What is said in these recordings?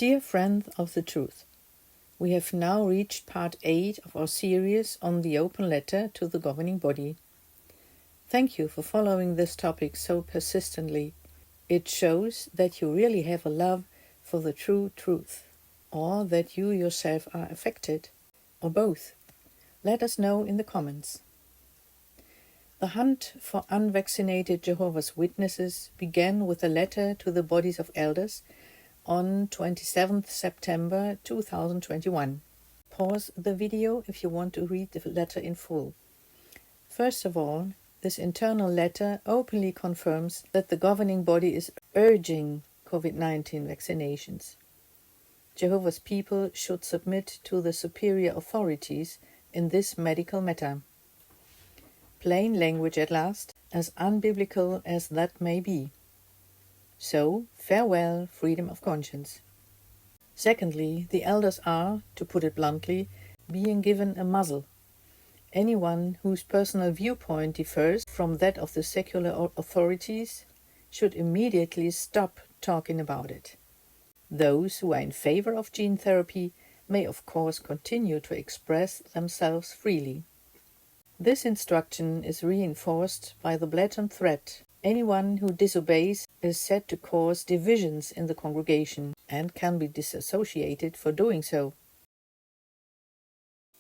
Dear friend of the truth, we have now reached part 8 of our series on the open letter to the governing body. Thank you for following this topic so persistently. It shows that you really have a love for the true truth, or that you yourself are affected, or both. Let us know in the comments. The hunt for unvaccinated Jehovah's Witnesses began with a letter to the bodies of elders on 27th September 2021. Pause the video if you want to read the letter in full. First of all, this internal letter openly confirms that the governing body is urging COVID-19 vaccinations. Jehovah's people should submit to the superior authorities in this medical matter. Plain language at last, as unbiblical as that may be. So, farewell, freedom of conscience. Secondly, the elders are, to put it bluntly, being given a muzzle. Anyone whose personal viewpoint differs from that of the secular authorities should immediately stop talking about it. Those who are in favor of gene therapy may of course continue to express themselves freely. This instruction is reinforced by the blatant threat: anyone who disobeys is said to cause divisions in the congregation and can be disassociated for doing so.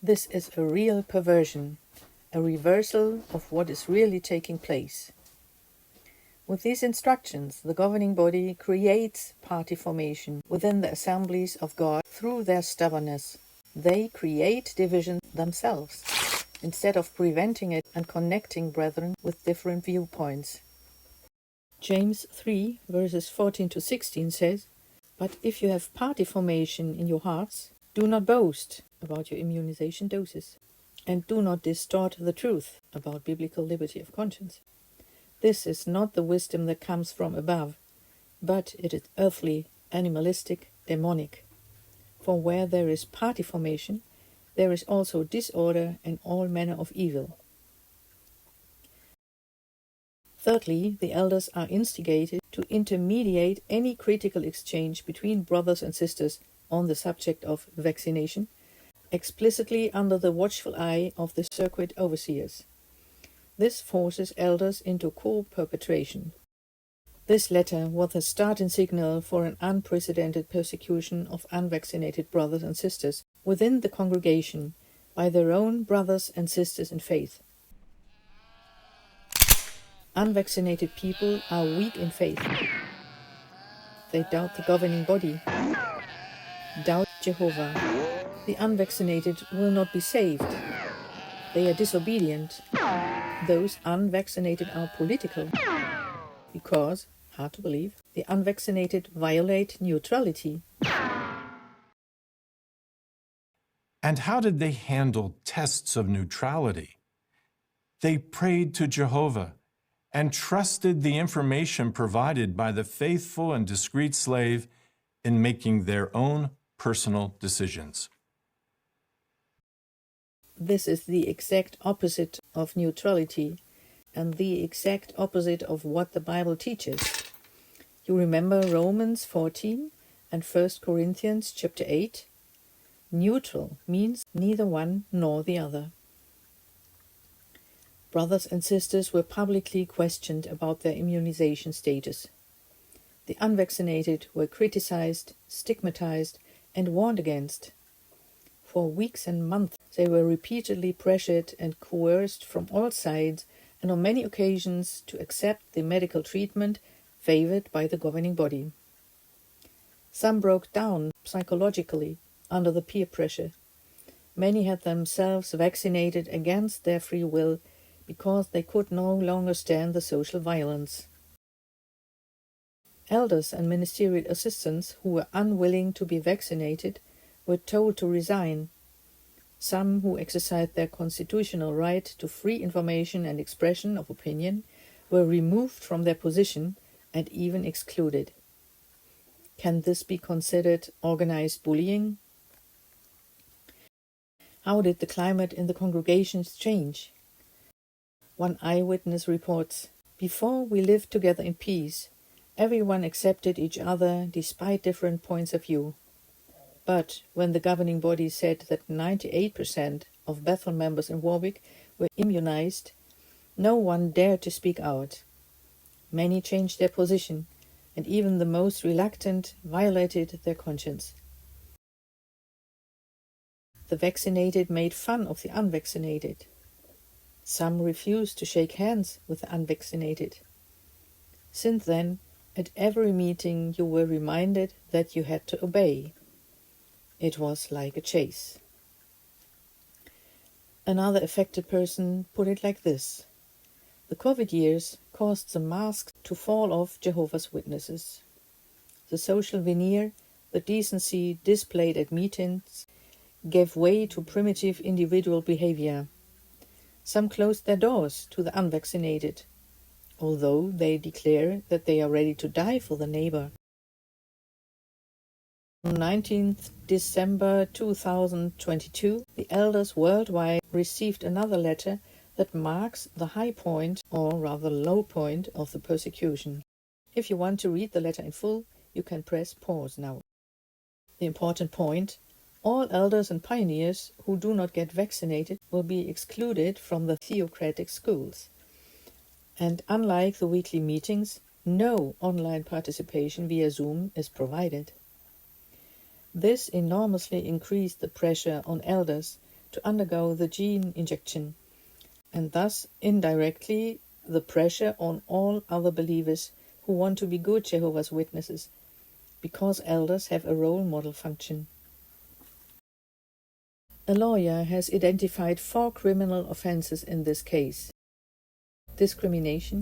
This is a real perversion, a reversal of what is really taking place. With these instructions, the governing body creates party formation within the assemblies of God through their stubbornness. They create division themselves, instead of preventing it and connecting brethren with different viewpoints. James 3 verses 14 to 16 says, "But if you have party formation in your hearts, do not boast about your immunization doses, and do not distort the truth about biblical liberty of conscience. This is not the wisdom that comes from above, but it is earthly, animalistic, demonic. For where there is party formation, there is also disorder and all manner of evil." Thirdly, the elders are instigated to intermediate any critical exchange between brothers and sisters on the subject of vaccination, explicitly under the watchful eye of the circuit overseers. This forces elders into co-perpetration. This letter was a starting signal for an unprecedented persecution of unvaccinated brothers and sisters within the congregation by their own brothers and sisters in faith. Unvaccinated people are weak in faith. They doubt the governing body, doubt Jehovah. The unvaccinated will not be saved. They are disobedient. Those unvaccinated are political, because, hard to believe, the unvaccinated violate neutrality. And how did they handle tests of neutrality? They prayed to Jehovah and trusted the information provided by the faithful and discreet slave in making their own personal decisions. This is the exact opposite of neutrality, and the exact opposite of what the Bible teaches. You remember Romans 14 and 1 Corinthians chapter 8? Neutral means neither one nor the other. Brothers and sisters were publicly questioned about their immunization status. The unvaccinated were criticized, stigmatized, and warned against. For weeks and months they were repeatedly pressured and coerced from all sides, and on many occasions to accept the medical treatment favored by the governing body. Some broke down psychologically under the peer pressure. Many had themselves vaccinated against their free will because they could no longer stand the social violence. Elders and ministerial assistants who were unwilling to be vaccinated were told to resign. Some who exercised their constitutional right to free information and expression of opinion were removed from their position and even excluded. Can this be considered organized bullying? How did the climate in the congregations change? One eyewitness reports, "Before we lived together in peace, everyone accepted each other despite different points of view. But when the governing body said that 98% of Bethel members in Warwick were immunized, no one dared to speak out. Many changed their position, and even the most reluctant violated their conscience. The vaccinated made fun of the unvaccinated. Some refused to shake hands with the unvaccinated. Since then, at every meeting you were reminded that you had to obey. It was like a chase. Another affected person put it like this: the COVID years caused the masks to fall off Jehovah's Witnesses. The social veneer, the decency displayed at meetings, gave way to primitive individual behavior. Some closed their doors to the unvaccinated, although they declare that they are ready to die for the neighbor. On 19th December 2022, the elders worldwide received another letter that marks the high point, or rather low point, of the persecution. If you want to read the letter in full, you can press pause now. The important point: all elders and pioneers who do not get vaccinated will be excluded from the theocratic schools. And unlike the weekly meetings, no online participation via Zoom is provided. This enormously increased the pressure on elders to undergo the gene injection, and thus indirectly the pressure on all other believers who want to be good Jehovah's Witnesses, because elders have a role model function. A lawyer has identified 4 criminal offences in this case: discrimination,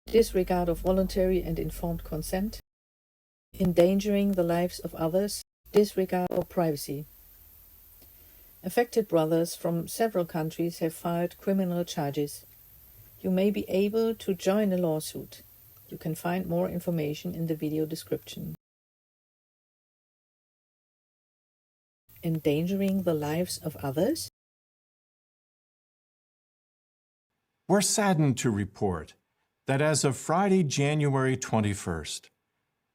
disregard of voluntary and informed consent, endangering the lives of others, disregard of privacy. Affected brothers from several countries have filed criminal charges. You may be able to join a lawsuit. You can find more information in the video description. Endangering the lives of others? We're saddened to report that as of Friday, January 21st,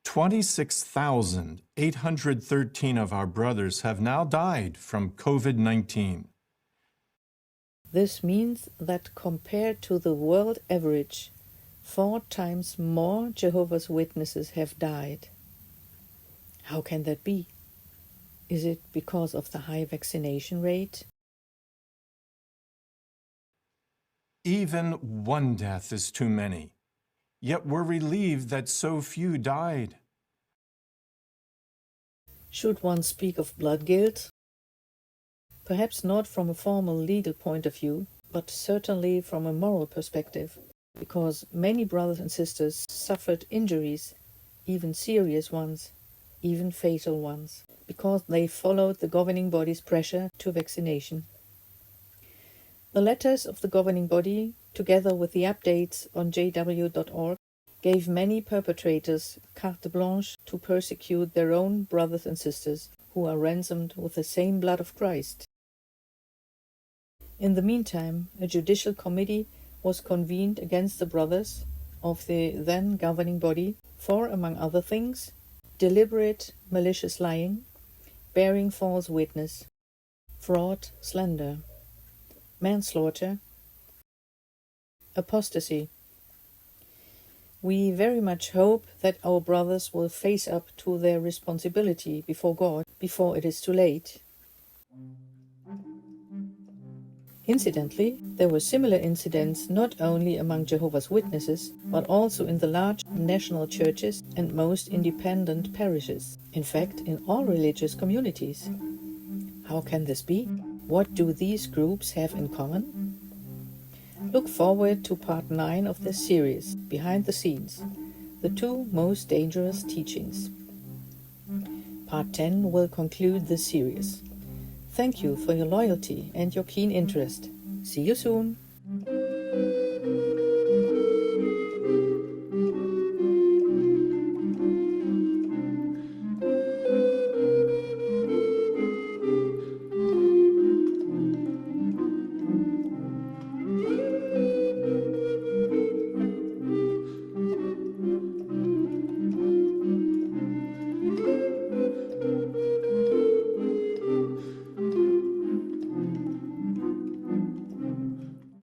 26,813 of our brothers have now died from COVID-19. This means that compared to the world average, 4 times more Jehovah's Witnesses have died. How can that be? Is it because of the high vaccination rate? Even one death is too many, yet we're relieved that so few died. Should one speak of blood guilt? Perhaps not from a formal legal point of view, but certainly from a moral perspective, because many brothers and sisters suffered injuries, even serious ones, even fatal ones, because they followed the governing body's pressure to vaccination. The letters of the governing body, together with the updates on jw.org, gave many perpetrators carte blanche to persecute their own brothers and sisters who are ransomed with the same blood of Christ. In the meantime, a judicial committee was convened against the brothers of the then governing body for, among other things, deliberate malicious lying, bearing false witness, fraud, slander, manslaughter, apostasy. We very much hope that our brothers will face up to their responsibility before God before it is too late. Incidentally, there were similar incidents not only among Jehovah's Witnesses, but also in the large national churches and most independent parishes, in fact, in all religious communities. How can this be? What do these groups have in common? Look forward to part 9 of this series, Behind the Scenes, the 2 most dangerous teachings. Part 10 will conclude this series. Thank you for your loyalty and your keen interest. See you soon!